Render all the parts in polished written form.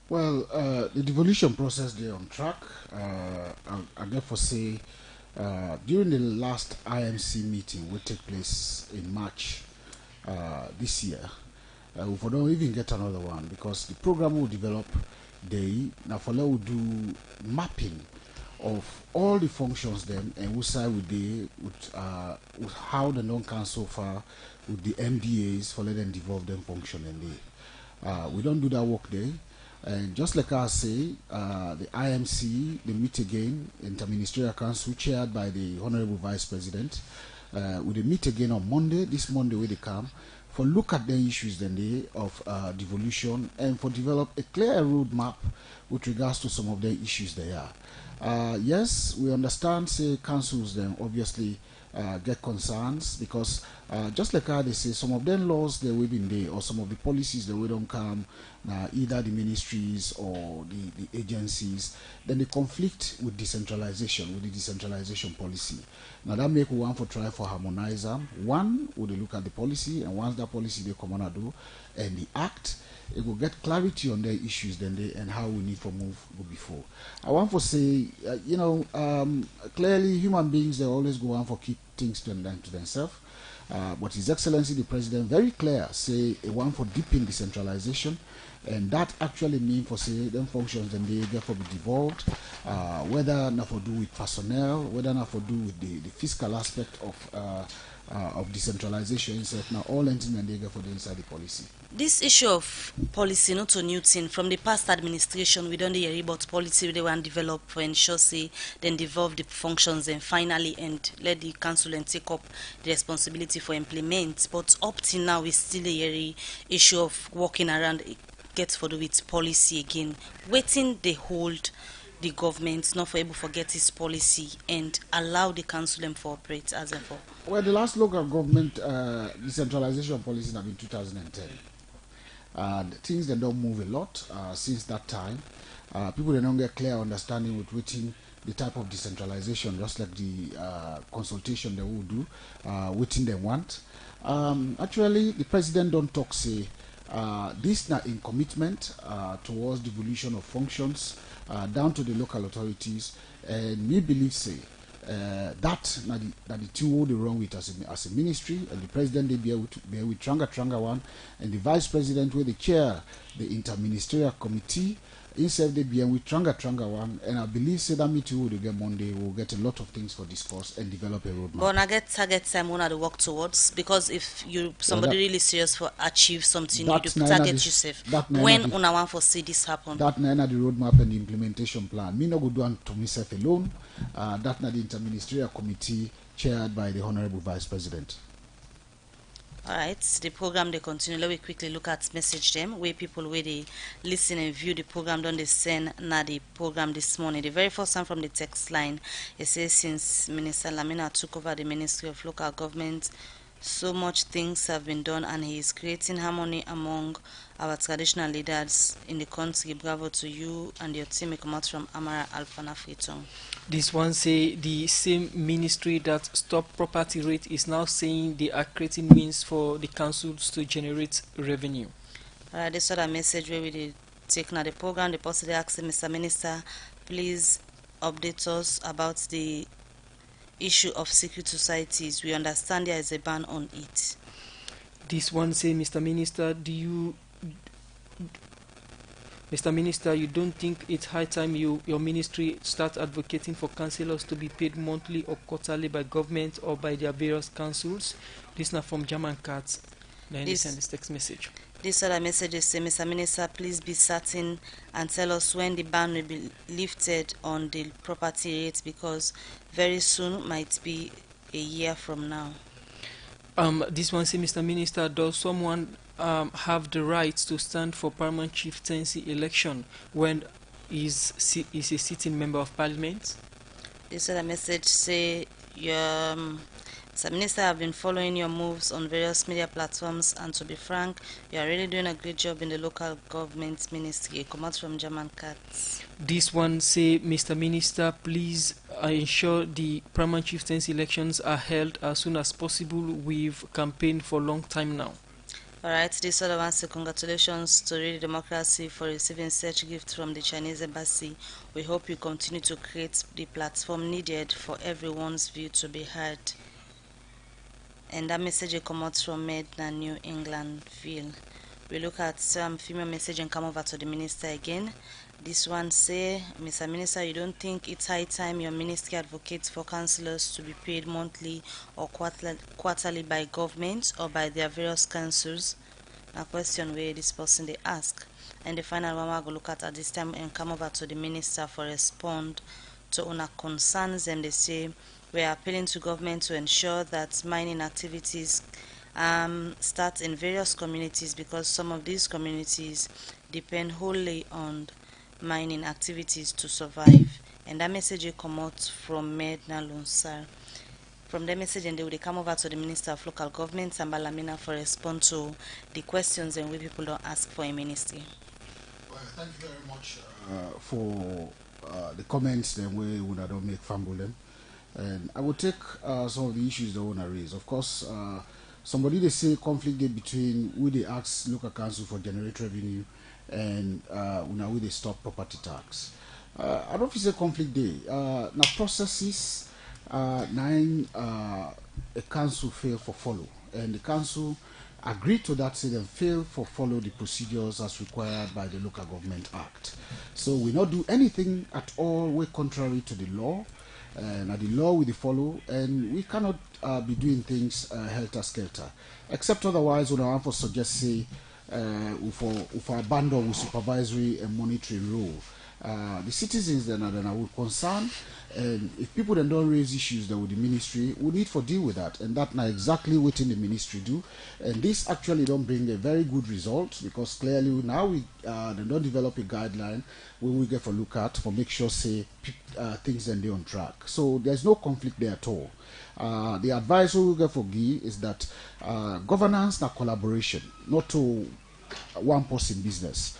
Well, the devolution process they on track. I therefore say during the last IMC meeting will take place in March this year. We don't even get another one because the program will develop. They now for will do mapping of all the functions then and we side with how the non-council far with the MDAs for let them devolve them function and they we don't do that work there. And just like I say, the IMC, they meet again, Interministerial Council, chaired by the Honorable Vice President. We meet again on Monday, this Monday where they come, for look at the issues then they of devolution and for develop a clear roadmap with regards to some of the issues they are. Yes, we understand, say, councils then obviously get concerns because just like how they say, some of them laws they will be in there or some of the policies that will don't come either the ministries or the agencies, then they conflict with decentralization, with the decentralization policy. Now that make one for try for harmonize them. One, would they look at the policy and once that policy they come on and do and the act, it will get clarity on their issues then they and how we need to move before. I want to say, clearly human beings they always go on for keep things to themselves. But His Excellency the President very clear say a one for deepen decentralization, and that actually mean for say them functions then they get for be devolved, whether not for do with personnel, whether not for do with the fiscal aspect of decentralization itself. Now all anything and they get for the inside the policy. This issue of policy not a new thing. From the past administration, we don't hear about policy they want to develop for ensure say then devolve the functions and finally and let the council and take up the responsibility for implement. But up till now, we still a issue of walking around get for do with policy again, waiting they hold the government not for able to forget its policy and allow the council and for operate as a for. Well, the last local government decentralization policy have been 2010. And things that don't move a lot since that time. People they don't get clear understanding with waiting the type of decentralization, just like the consultation they will do, waiting they want. Actually, the president don't talk say this not in commitment towards devolution of functions down to the local authorities, and we believe say that the two they run with as a ministry, and the president they bear with tranga one, and the vice president where they chair the interministerial committee instead they bear with tranga one, and I believe say that meeting will get Monday will get a lot of things for discuss and develop a roadmap. But I get target time when I work towards, because if you somebody really serious for achieve something, you do target yourself. When una want for see this happen? That na the roadmap and the implementation plan. Me no go do it to myself alone. That na the interministerial committee chaired by the Honorable Vice President. Alright, the program they continue. Let me quickly look at message them where people where they listen and view the program don't they send na the program this morning. The very first time from the text line, it says since Minister Lamina took over the Ministry of Local Government, so much things have been done and he is creating harmony among our traditional leaders in the country. Bravo to you and your team. Come out from Amara Alfana Freetong. This one say the same ministry that stopped property rate is now saying they are creating means for the councils to generate revenue. This other message where we did take now the program. The person asked Mr. Minister, please update us about the issue of secret societies. We understand there is a ban on it. This one say, Mr. Minister, Mr. Minister, you don't think it's high time your ministry start advocating for councillors to be paid monthly or quarterly by government or by their various councils? This is not from German Cats. Then they send this text message. This other message is say, Mr. Minister, please be certain and tell us when the ban will be lifted on the property rates, because very soon might be a year from now. This one say, Mr. Minister, does someone have the right to stand for paramount chieftaincy election when is a sitting member of parliament? This other message say, Mr. Minister, I've been following your moves on various media platforms, and to be frank, you are really doing a great job in the local government ministry. Come out from German Cats. This one say, Mr. Minister, please ensure the paramount chieftaincy elections are held as soon as possible. We've campaigned for a long time now. Alright, this other one say congratulations to Real Democracy for receiving such gift from the Chinese embassy. We hope you continue to create the platform needed for everyone's view to be heard. And that message comes from Medna, New England Ville. We look at some female message and come over to the minister again. This one say, Mr. Minister, you don't think it's high time your ministry advocates for councillors to be paid monthly or quarterly by government or by their various councils? A question where this person they ask. And the final one we're going to look at this time and come over to the minister for respond to our concerns, and they say we are appealing to government to ensure that mining activities start in various communities, because some of these communities depend wholly on mining activities to survive. And that message will come out from Medna Lunsar. From the message, and they will come over to the Minister of Local Government, Sambalamina, for respond to the questions and we people don't ask for a ministry. Well, thank you very much for the comments that we would not make fumble them. And I will take some of the issues that I want to raise. Of course, somebody they say conflict between who they ask local council for generate revenue and now we they stop property tax. I don't feel say conflict day. Now processes nine a council fail for follow, and the council agreed to that, say them fail for follow the procedures as required by the Local Government Act. So we not do anything at all way contrary to the law, and the law we follow, and we cannot be doing things helter-skelter, except otherwise when I want to suggest say for abandon with supervisory and monitoring role. The citizens then are will concern, and if people then don't raise issues that with the ministry, we need for deal with that, and that now exactly what the ministry do, and this actually don't bring a very good result, because clearly now we they don't develop a guideline when we get for look at for make sure say things then they on track. So there's no conflict there at all. The advice we get for give is that governance na collaboration, not to one person business.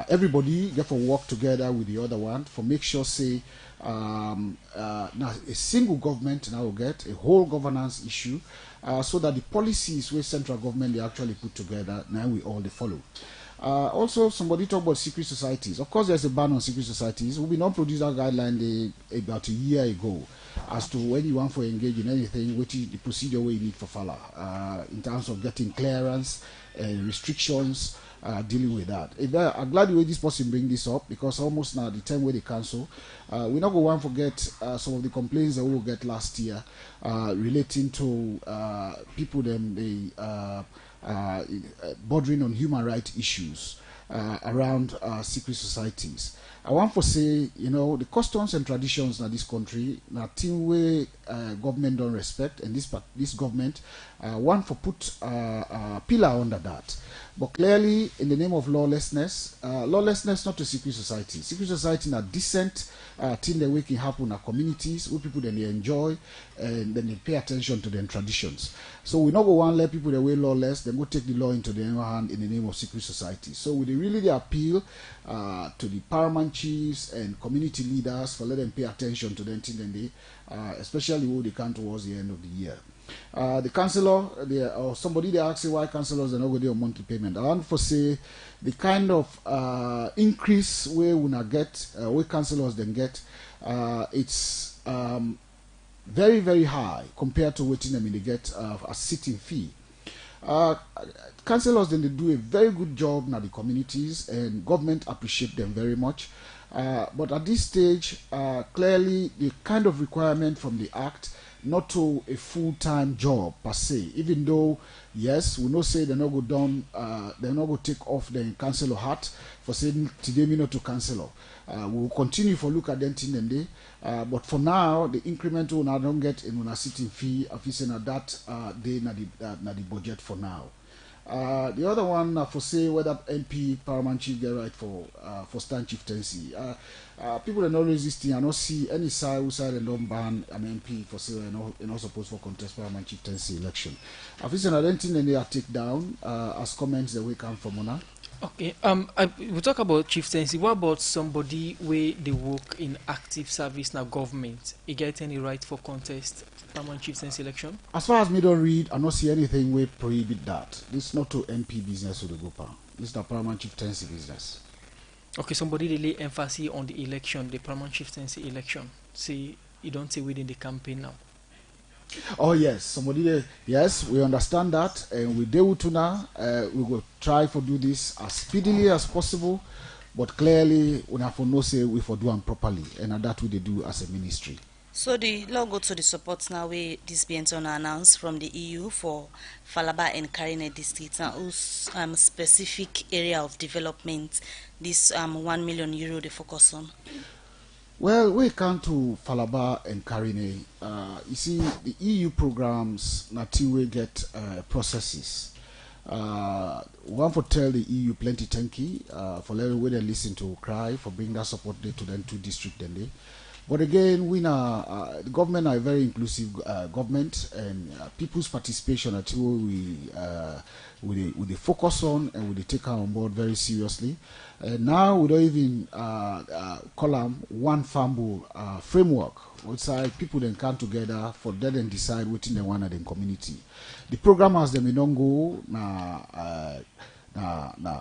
Everybody get for work together with the other one for make sure say now a single government now will get a whole governance issue, so that the policies where central government they actually put together now we all they follow. Also, somebody talk about secret societies. Of course, there's a ban on secret societies. We not produce that guideline about a year ago as to when you want to engage in anything, which is the procedure where you need for follow in terms of getting clearance and restrictions. Dealing with that. I'm glad the way this person bring this up, because almost now the time where they cancel, we're not going to forget some of the complaints that we will get last year relating to people them bordering on human rights issues around secret societies. I want to say, the customs and traditions in this country, na thing where government don't respect, and this government want to put a pillar under that. But clearly, in the name of lawlessness not to secret society. Secret society na decent thing that we can happen in our communities, where people then they enjoy and then they pay attention to their traditions. So we not go want let people that way lawless, then go take the law into their own hand in the name of secret society. So we really appeal to the paramount chiefs and community leaders for let them pay attention to them thing, and they especially when they come towards the end of the year. The councillor, or somebody they ask why councillors are not going to on monthly payment. I want to say the kind of increase where we not get, where councillors then get, it's very, very high compared to what they get a sitting fee. Councillors then they do a very good job in the communities, and government appreciate them very much. But at this stage, clearly the kind of requirement from the Act, not to a full-time job per se, even though yes we know say they're not go down, they're not go take off the councillor hat for saying today me not to councillor. We will continue for look at them thing and day, but for now the increment we don't get in una sitting fee of that day na the budget for now. The other one for say whether MP paramount chief get right for stand chieftaincy. People are not resisting. I don't see any side who side and don't ban an MP for say you're not supposed for contest paramount chieftaincy election. I think I don't think they are take down as comments that we come from Mona. Okay. We talk about chieftaincy. What about somebody where they work in active service now government? He get any right for contest permanent chieftaincy election? As far as me don't read, I not see anything we prohibit that. This is not to MP business with the group. This is the paramount chieftaincy business. Okay, somebody they lay emphasis on the election, the permanent chieftaincy election. See, you don't say within the campaign now. Oh yes, somebody there. Yes, we understand that, and we deal with now. We will try to do this as speedily as possible, but clearly we have to know say we for do them properly, and that we they do as a ministry. So the law go to the support now where this being announced from the EU for Falaba and Karine districts and whose specific area of development this €1 million they focus on. Well, we come to Falaba and Karine. You see, the EU programs not we get processes. One for tell the EU plenty thank you for letting we they listen to cry for bringing that support there to them two district then they. But again, we now the government are a very inclusive government, and people's participation are we focus on and we take on board very seriously. Now we don't even call them one farm framework. Outside people then come together for that and decide within the one of the community. The program has them in Ongo na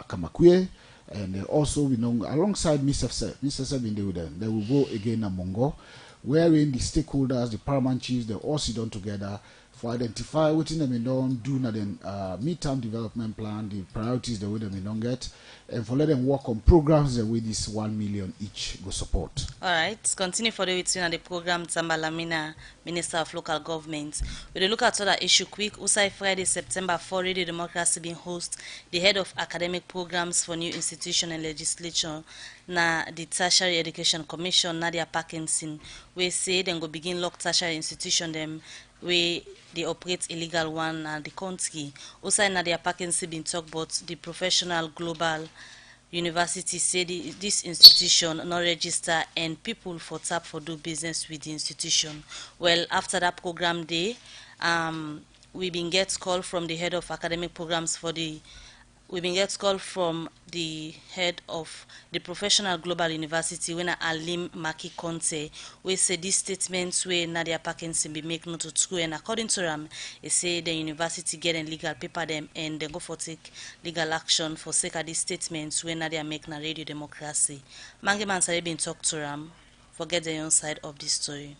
Kamakwe. And also, we know alongside Mr. Been there with them, they will go again to Mongo, wherein the stakeholders, the paramount chiefs, they all sit down together for identify what in them in don't do na then midterm development plan, the priorities the way them in don't get, and for let them work on programs that with this 1 million each go support. All right, continue for the the program Tamba Lamina, Minister of Local Government. We look at other issue quick. Usai Friday, September 4, Radio Democracy being host the head of academic programs for new institution and legislature na the Tertiary Education Commission, Nadia Parkinson, we say then go begin lock tertiary institution them where they operate illegal one and the country. Also, Nadia Parkinson been talk about the professional global university say this institution not register and people for tap for do business with the institution. Well, after that program day, we been get call from the head of academic programs for the we been get call from the head of the Professional Global University, when Alim Maki Conte, we say these statements where Nadia Parkinson be make note to school, and according to them, they say the university get a legal paper them and they go for take legal action for sake of these statements where Nadia make na Radio Democracy. Mange Mansari been talk to them, forget the own side of this story.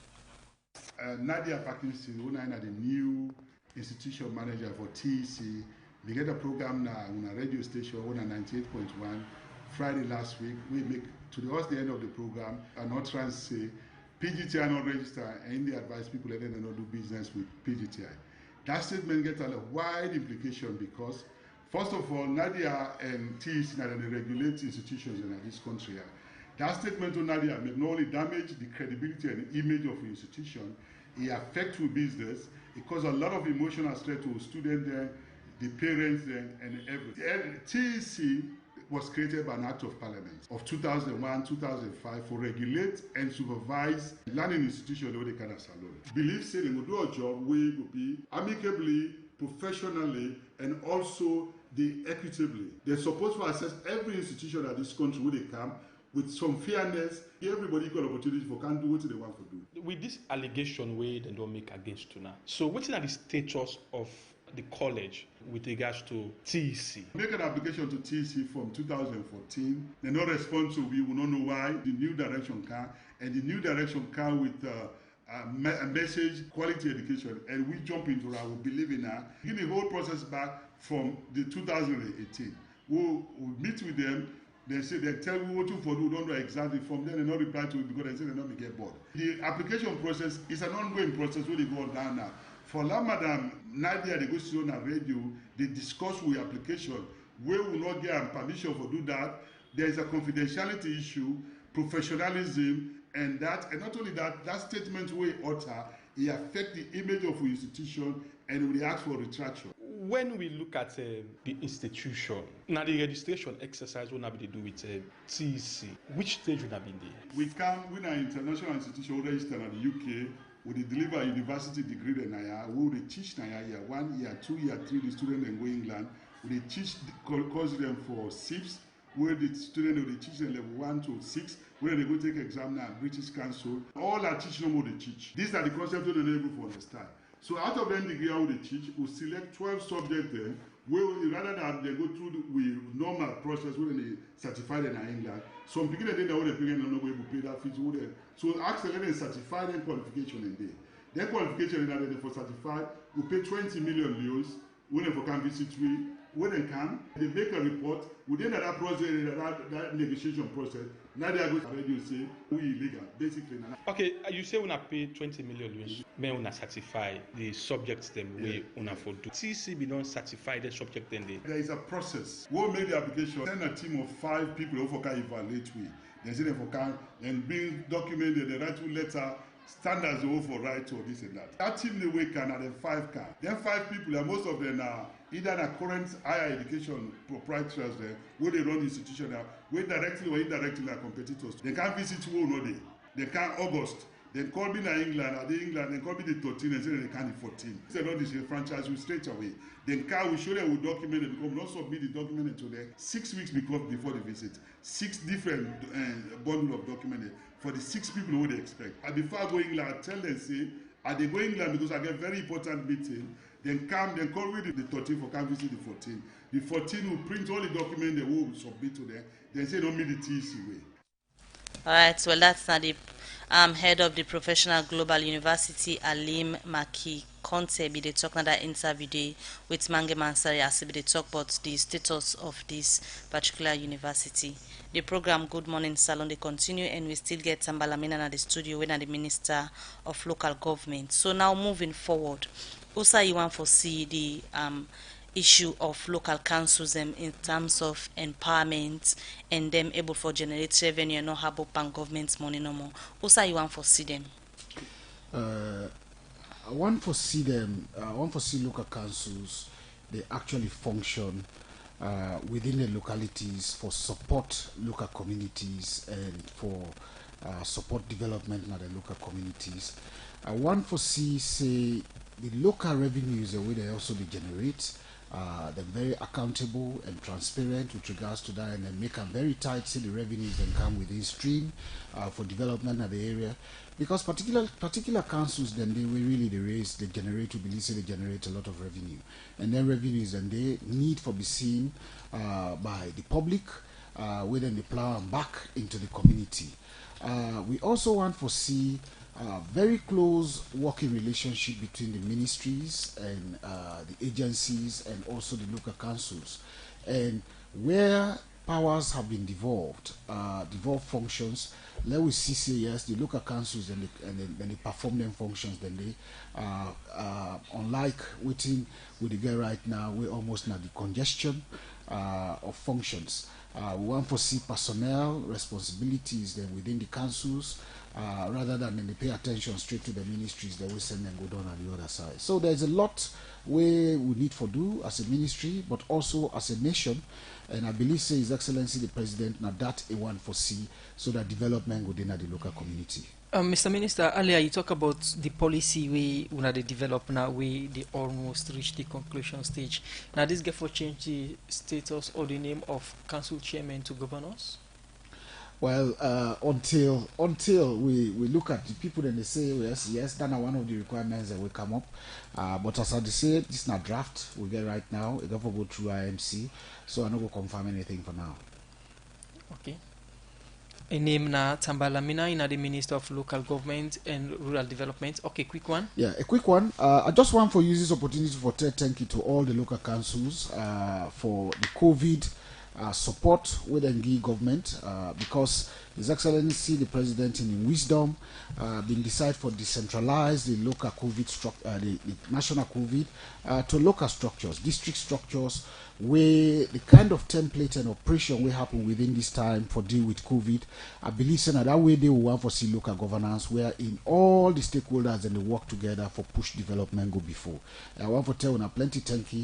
Nadia Parkinson, who is the new institution manager for TEC, we get a program now on a radio station on 98.1 Friday last week. We make towards the end of the program and not trying to say PGTI not register and they advise people that they not do business with PGTI. That statement gets a wide implication because first of all, Nadia and TEC are the regulate institutions in this country. That statement to Nadia may not only damage the credibility and the image of the institution, it affects business, it causes a lot of emotional stress to students there, the parents and everything. TEC was created by an act of parliament of 2001-2005 for regulate and supervise learning institutions where they can salon. Believe say they will do a job where it will be amicably, professionally, and also equitably. They're supposed to assess every institution at this country where they come with some fairness, give everybody equal opportunity for can do what they want to do. With this allegation where they don't make against Tuna, so what is the status of the college with regards to TEC? Make an application to TEC from 2014. They no respond to we will not know why. The new direction can, and the new direction can with a message, quality education, and we jump into that. We believe in that. Give the whole process back from the 2018. We'll meet with them. They say they tell me what to for do, don't know exactly from them, they not reply to it because they say they not get bored. The application process is an ongoing process where they go on down now. For La Madame Nadia, they go see on a radio, they discuss with application where we not get permission for do that. There is a confidentiality issue, professionalism, and that, and not only that, that statement where utter, it affect the image of the institution and we ask for retraction. When we look at the institution, now the registration exercise will not be do with TEC. Which stage will not be there? We come with an international institution registered in the UK. We deliver a university degree in Naya. We will teach Naya year 1, year 2, year 3. The students then go England We teach course them for SIPs, where the student will teach them level 1 to 6, where they go take exam now, British Council. All our teaching them what they teach. These are the concepts that they're able to understand. So out of them degree how they teach, we select 12 subjects there, where rather than they go through the normal process where they certify them in England. Some people they know they pay them not able to pay that fee. So ask them and certify them qualification in there. Their qualification in there for certified, we pay 20 million euros when they can visit we. When they come, they make a report. Within that process, that negotiation process, now they are going to already say we illegal, basically. Okay, you say when I pay 20 million, when una certify the subjects them way una for do. TC don't certify the subject then they. There is a process. We'll make the application. Send a team of 5 people who can evaluate we. Then send them for can and bring documented the right letter. Standards for right or this and that. That team the way can and then 5 can. Then 5 people and most of them are either the current higher education proprietors there, where they run the institution now, where directly or indirectly are competitors. They can't visit who no day. They can August. Then call me in England, at the England, then call me the 13 and say they can the 14. They don't this franchise will straight away. Then car we show them we document it because not submit the document until them 6 weeks before the visit. 6 different bundle of documents for the 6 people who they expect. And before I go England, I tell them say, are they go England because I get very important meeting. Then call with the 13 for come visit the 14. The 14 will print all the documents they will submit to them. Then say don't meet the TC way. All right, well, that's not the head of the Professional Global University, Alim Maki Conte, be the talk na that interview day with Mange Mansari as be the talk about the status of this particular university. The program Good Morning Salon they continue, and we still get Tambalamina at the studio when the Minister of Local Government. So now moving forward, also you want to see the issue of local councils in terms of empowerment and them able for generate revenue and not have up government's money no more. Also you want to see them? I want to see them. I want to see local councils. They actually function within the localities for support local communities and for support development in the local communities. I want to see, say, the local revenues the way they also generate. They're very accountable and transparent with regards to that, and they make them very tight, see the revenues then come within stream for development of the area. Because particular councils then they generate, we believe they generate a lot of revenue. And then revenues and they need for be seen by the public, where then they plow them back into the community. We also want to see very close working relationship between the ministries and the agencies and also the local councils, and where powers have been devolved functions, let we see say yes the local councils and they perform them functions, then they unlike waiting with the guy right now we almost now the congestion of functions. We want to see personnel responsibilities then within the councils, rather than they pay attention straight to the ministries, they will send them go down on the other side. So there's a lot we need to do as a ministry, but also as a nation. And I believe say His Excellency the President now that a one foresee so that development within the local community. Mr. Minister, earlier you talk about the policy we they develop now, they almost reach the conclusion stage. Now this get for change the status or the name of council chairman to governors? Well, until we look at the people and they say yes, that's one of the requirements that will come up. But as I say, this is not draft we get right now. It got to go through IMC, so I'm not going to confirm anything for now. Okay. A name na Tambalamina in the Minister of Local Government and Rural Development. Okay, quick one. Yeah, a quick one. I just want to use this opportunity for thank you to all the local councils for the COVID support with the government, because His Excellency the President in wisdom been decided for decentralize the local COVID the national COVID to local structures, district structures, where the kind of template and operation will happen within this time for deal with COVID. I believe that way they will want to see local governance where in all the stakeholders and they work together for push development go before. I want to tell you plenty thank you.